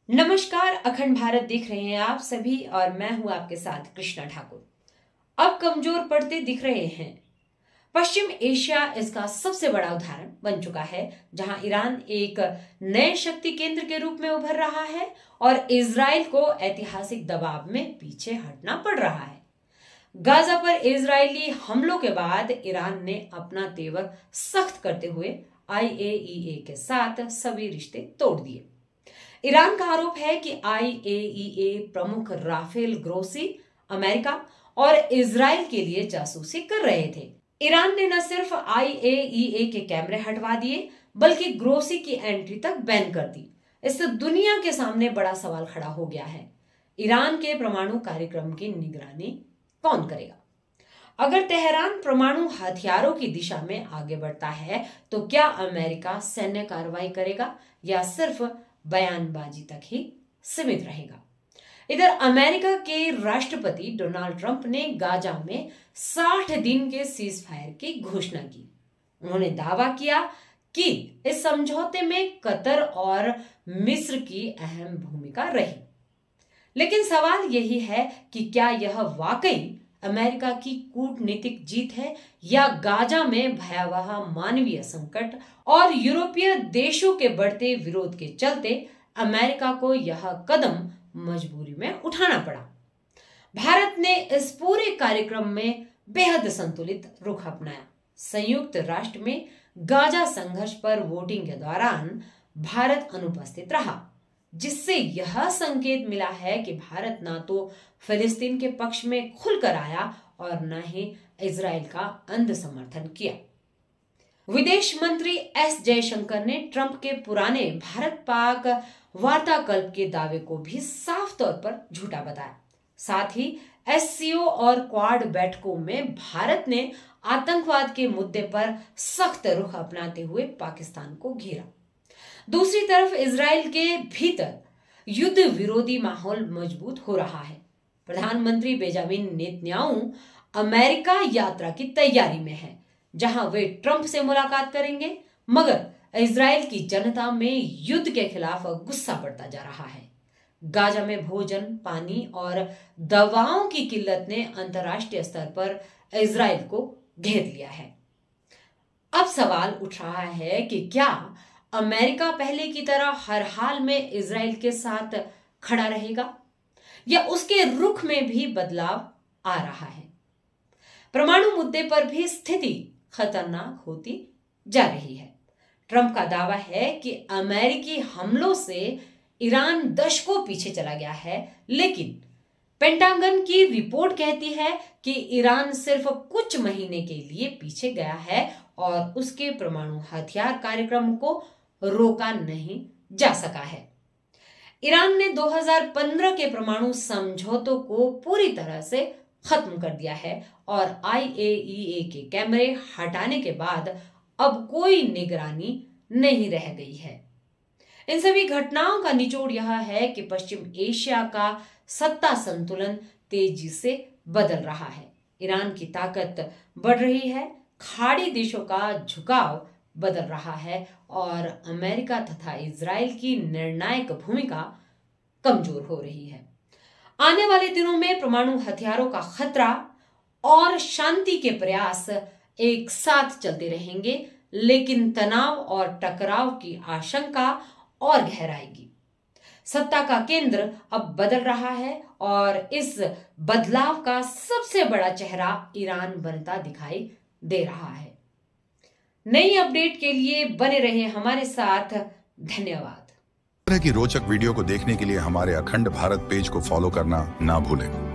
नमस्कार, अखंड भारत देख रहे हैं आप सभी और मैं हूं आपके साथ कृष्णा ठाकुर। अब कमजोर पड़ते दिख रहे हैं। पश्चिम एशिया इसका सबसे बड़ा उदाहरण बन चुका है, जहां ईरान एक नए शक्ति केंद्र के रूप में उभर रहा है और इजराइल को ऐतिहासिक दबाव में पीछे हटना पड़ रहा है। गाजा पर इजरायली हमलों के बाद ईरान ने अपना तेवर सख्त करते हुए IAEA के साथ सभी रिश्ते तोड़ दिए। ईरान का आरोप है कि IAEA प्रमुख राफेल ग्रोसी अमेरिका और इजराइल के लिए जासूसी कर रहे थे। ईरान ने न सिर्फ IAEA के कैमरे हटवा दिए, बल्कि ग्रोसी की एंट्री तक बैन कर दी। इससे दुनिया के सामने बड़ा सवाल खड़ा हो गया है, ईरान के परमाणु कार्यक्रम की निगरानी कौन करेगा? अगर तेहरान परमाणु हथियारों की दिशा में आगे बढ़ता है तो क्या अमेरिका सैन्य कार्रवाई करेगा या सिर्फ बयानबाजी तक ही सीमित रहेगा? इधर अमेरिका के राष्ट्रपति डोनाल्ड ट्रंप ने गाजा में 60 दिन के सीज फायर की घोषणा की। उन्होंने दावा किया कि इस समझौते में कतर और मिस्र की अहम भूमिका रही। लेकिन सवाल यही है कि क्या यह वाकई अमेरिका की कूटनीतिक जीत है या गाजा में भयावह मानवीय संकट और यूरोपीय देशों के बढ़ते विरोध के चलते अमेरिका को यह कदम मजबूरी में उठाना पड़ा। भारत ने इस पूरे कार्यक्रम में बेहद संतुलित रुख अपनाया। संयुक्त राष्ट्र में गाजा संघर्ष पर वोटिंग के दौरान भारत अनुपस्थित रहा, जिससे यह संकेत मिला है कि भारत ना तो फिलिस्तीन के पक्ष में खुलकर आया और न ही इजराइल का अंध समर्थन किया। विदेश मंत्री S जयशंकर ने ट्रंप के पुराने भारत पाक वार्ताकल्प के दावे को भी साफ तौर पर झूठा बताया। साथ ही SCO और क्वाड बैठकों में भारत ने आतंकवाद के मुद्दे पर सख्त रुख अपनाते हुए पाकिस्तान को घेरा। दूसरी तरफ इजराइल के भीतर युद्ध विरोधी माहौल मजबूत हो रहा है। प्रधानमंत्री बेंजामिन नेतन्याहू अमेरिका यात्रा की तैयारी में है, जहां वे ट्रंप से मुलाकात करेंगे, मगर इजराइल की जनता में युद्ध के खिलाफ गुस्सा बढ़ता जा रहा है। गाजा में भोजन, पानी और दवाओं की किल्लत ने अंतर्राष्ट्रीय स्तर पर इजराइल को घेर लिया है। अब सवाल उठ रहा है कि क्या अमेरिका पहले की तरह हर हाल में इजराइल के साथ खड़ा रहेगा या उसके रुख में भी बदलाव आ रहा है? परमाणु मुद्दे पर भी स्थिति खतरनाक होती जा रही है। ट्रंप का दावा है कि अमेरिकी हमलों से ईरान दशकों पीछे चला गया है, लेकिन पेंटागन की रिपोर्ट कहती है कि ईरान सिर्फ कुछ महीने के लिए पीछे गया है और उसके परमाणु हथियार कार्यक्रम को रोका नहीं जा सका है। ईरान ने 2015 के परमाणु समझौतों को पूरी तरह से खत्म कर दिया है और IAEA के कैमरे हटाने के बाद अब कोई निगरानी नहीं रह गई है। इन सभी घटनाओं का निचोड़ यह है कि पश्चिम एशिया का सत्ता संतुलन तेजी से बदल रहा है। ईरान की ताकत बढ़ रही है, खाड़ी देशों का झुकाव बदल रहा है और अमेरिका तथा इजराइल की निर्णायक भूमिका कमजोर हो रही है। आने वाले दिनों में परमाणु हथियारों का खतरा और शांति के प्रयास एक साथ चलते रहेंगे, लेकिन तनाव और टकराव की आशंका और गहराएगी। सत्ता का केंद्र अब बदल रहा है और इस बदलाव का सबसे बड़ा चेहरा ईरान बनता दिखाई दे रहा है। नई अपडेट के लिए बने रहे हमारे साथ। धन्यवाद। इस तरह की रोचक वीडियो को देखने के लिए हमारे अखंड भारत पेज को फॉलो करना ना भूलें।